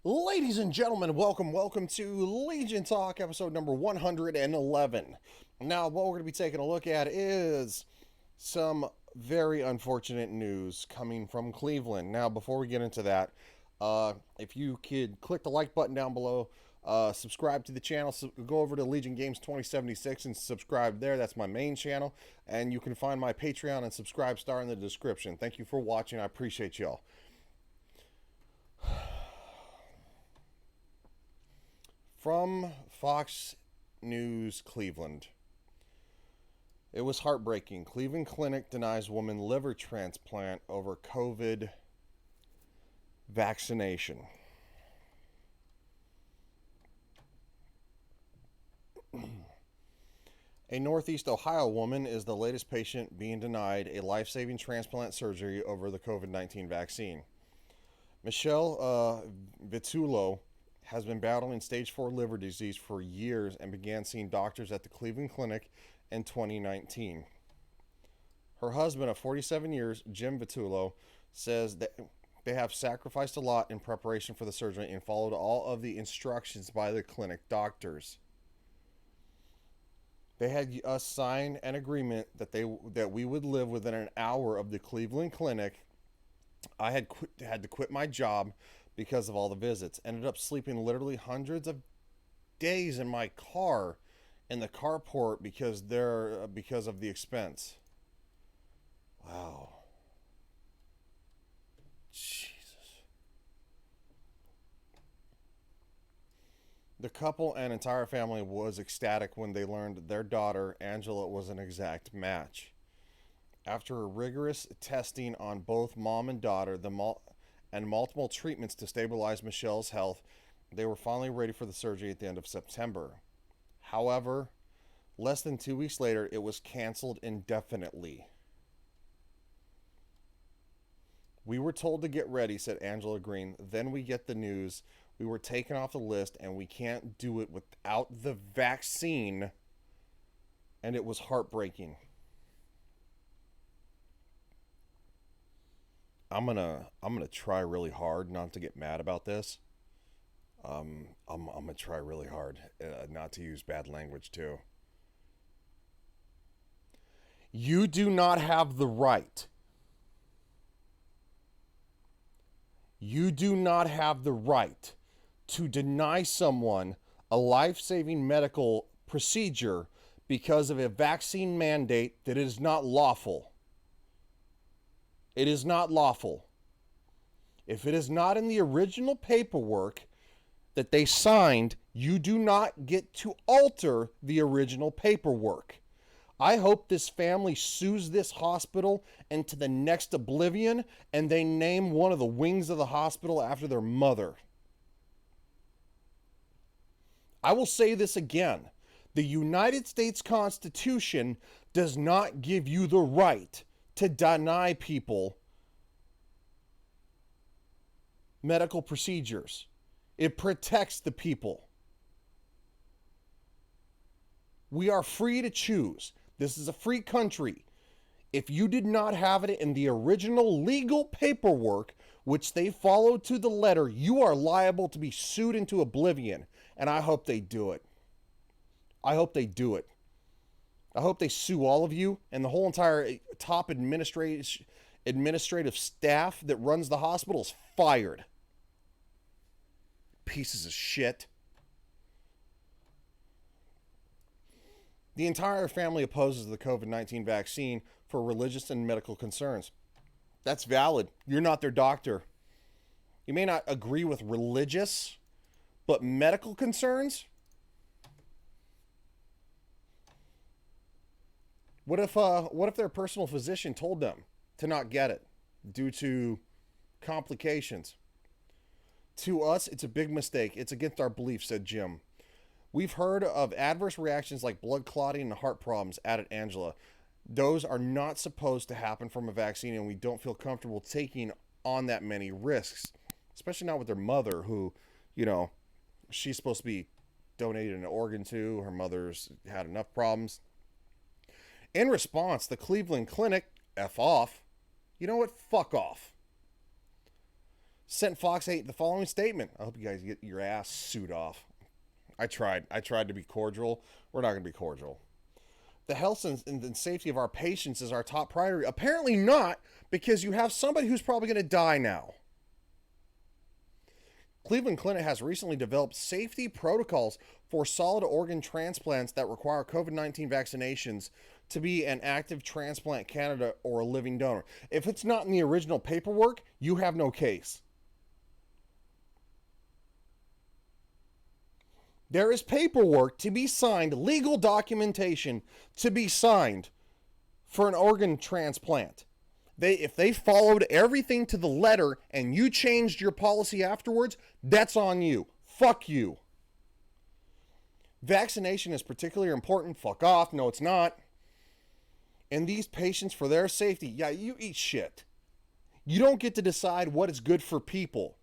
Ladies and gentlemen, welcome to Legion Talk, episode number 111. Now, what we're going to be taking a look at is some very unfortunate news coming from Cleveland. Now, before we get into that, if you could click the like button down below, subscribe to the channel, go over to Legion Games 2076 and subscribe there. That's my main channel, and you can find my Patreon and subscribe star in the description. Thank you for watching. I appreciate y'all. From Fox News Cleveland. It was heartbreaking. Cleveland clinic denies woman liver transplant over COVID vaccination. A Northeast Ohio woman is the latest patient being denied a life-saving transplant surgery over the COVID-19 vaccine. Michelle Vitullo has been battling stage 4 liver disease for years and began seeing doctors at the Cleveland Clinic in 2019. Her husband of 47 years, Jim Vitullo, says that they have sacrificed a lot in preparation for the surgery and followed all of the instructions by the clinic doctors. They had us sign an agreement that we would live within an hour of the Cleveland Clinic. I had to quit my job because of all the visits. Ended up sleeping literally hundreds of days in my car in the carport because of the expense. Wow. Jesus. The couple and entire family was ecstatic when they learned their daughter, Angela, was an exact match. After rigorous testing on both mom and daughter, and multiple treatments to stabilize Michelle's health, they were finally ready for the surgery at the end of September. However, less than 2 weeks later, it was canceled indefinitely. We were told to get ready, said Angela Green. Then we get the news we were taken off the list and we can't do it without the vaccine. And it was heartbreaking. I'm gonna try really hard not to get mad about this. I'm gonna try really hard not to use bad language too. You do not have the right. You do not have the right to deny someone a life-saving medical procedure because of a vaccine mandate that is not lawful. It is not lawful. If it is not in the original paperwork that they signed, you do not get to alter the original paperwork. I hope this family sues this hospital into the next oblivion and they name one of the wings of the hospital after their mother. I will say this again. The United States Constitution does not give you the right to deny people medical procedures. It protects the people. We are free to choose. This is a free country. If you did not have it in the original legal paperwork, which they followed to the letter, you are liable to be sued into oblivion. And I hope they do it. I hope they do it. I hope they sue all of you and the whole entire top administrative staff that runs the hospital is fired. Pieces of shit. The entire family opposes the COVID-19 vaccine for religious and medical concerns. That's valid. You're not their doctor. You may not agree with religious, but medical concerns? What if their personal physician told them to not get it due to complications? To us, it's a big mistake. It's against our beliefs, said Jim. We've heard of adverse reactions like blood clotting and heart problems, added Angela. Those are not supposed to happen from a vaccine, and we don't feel comfortable taking on that many risks, especially not with their mother, who, she's supposed to be donated an organ to. Her mother's had enough problems. In response, the Cleveland Clinic, F off. You know what? Fuck off. sent Fox 8 the following statement. I hope you guys get your ass suit off. I tried to be cordial. We're not going to be cordial. The health and safety of our patients is our top priority. Apparently not, because you have somebody who's probably going to die now. Cleveland Clinic has recently developed safety protocols for solid organ transplants that require COVID-19 vaccinations to be an active transplant candidate or a living donor. If it's not in the original paperwork, you have no case. There is paperwork to be signed, legal documentation to be signed for an organ transplant. If they followed everything to the letter and you changed your policy afterwards, that's on you. Fuck you. Vaccination is particularly important. Fuck off. No, it's not. And these patients, for their safety, yeah, you eat shit. You don't get to decide what is good for people.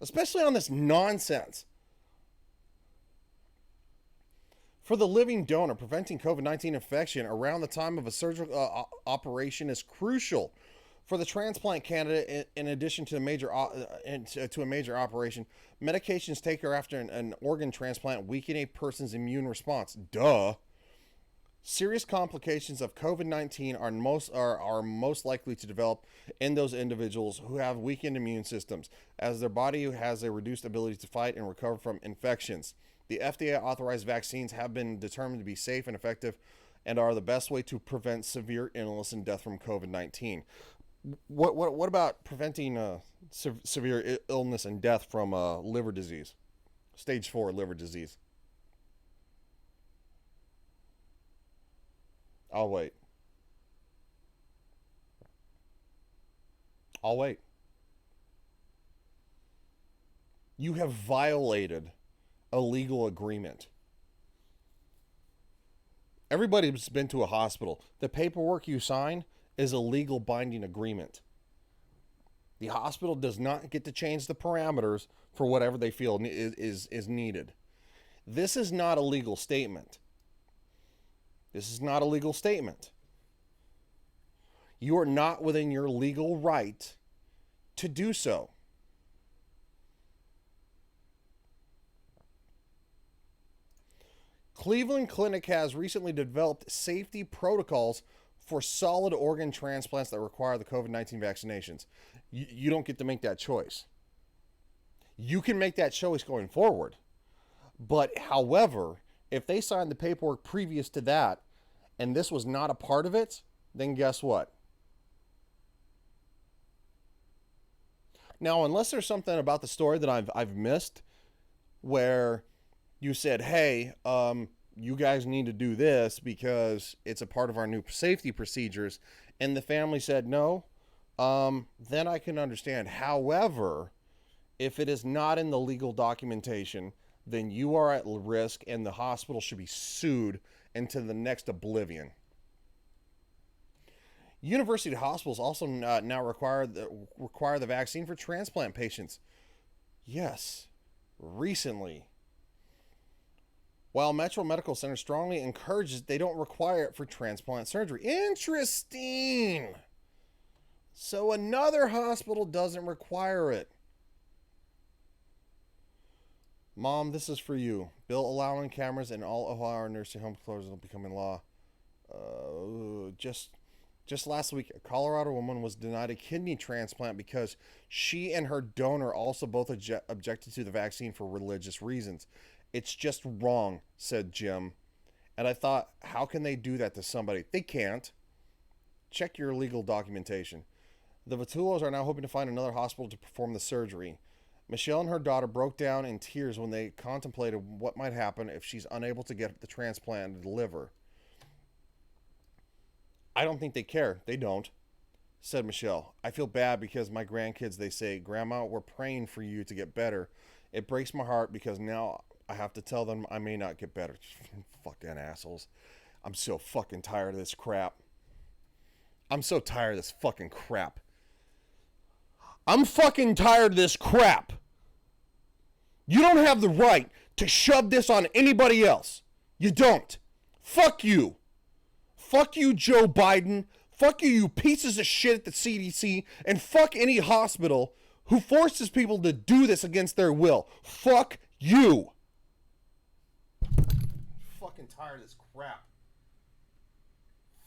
Especially on this nonsense. For the living donor, preventing COVID-19 infection around the time of a surgical operation is crucial. For the transplant candidate, in addition to a major operation, medications taken after an organ transplant weaken a person's immune response. Duh. Serious complications of COVID-19 are most likely to develop in those individuals who have weakened immune systems, as their body has a reduced ability to fight and recover from infections. The FDA-authorized vaccines have been determined to be safe and effective and are the best way to prevent severe illness and death from COVID-19. What about preventing severe illness and death from liver disease? Stage 4 liver disease. I'll wait. You have violated a legal agreement. Everybody's been to a hospital. The paperwork you sign is a legal binding agreement. The hospital does not get to change the parameters for whatever they feel is needed. This is not a legal statement. You are not within your legal right to do so. Cleveland Clinic has recently developed safety protocols for solid organ transplants that require the COVID-19 vaccinations. You don't get to make that choice. You can make that choice going forward. But however, if they signed the paperwork previous to that and this was not a part of it, then guess what? Now, unless there's something about the story that I've missed where you said, hey, you guys need to do this because it's a part of our new safety procedures, and the family said no, then I can understand. However, if it is not in the legal documentation, then you are at risk and the hospital should be sued into the next oblivion. University hospitals also now require the vaccine for transplant patients. Yes, recently. While Metro Medical Center strongly encourages, they don't require it for transplant surgery. Interesting. So another hospital doesn't require it. Mom, this is for you. Bill allowing cameras in all of our nursing home closures will become in law. Just last week, a Colorado woman was denied a kidney transplant because she and her donor also both objected to the vaccine for religious reasons. It's just wrong, said Jim. And I thought, how can they do that to somebody? They can't. Check your legal documentation. The Vitulos are now hoping to find another hospital to perform the surgery. Michelle and her daughter broke down in tears when they contemplated what might happen if she's unable to get the transplanted liver. I don't think they care. They don't, said Michelle. I feel bad because my grandkids, they say, Grandma, we're praying for you to get better. It breaks my heart because now I have to tell them I may not get better. Fucking assholes. I'm so fucking tired of this crap. I'm so tired of this fucking crap. I'm fucking tired of this crap. You don't have the right to shove this on anybody else. You don't. Fuck you. Fuck you, Joe Biden. Fuck you, you pieces of shit at the CDC, and fuck any hospital who forces people to do this against their will. Fuck you. I'm fucking tired of this crap.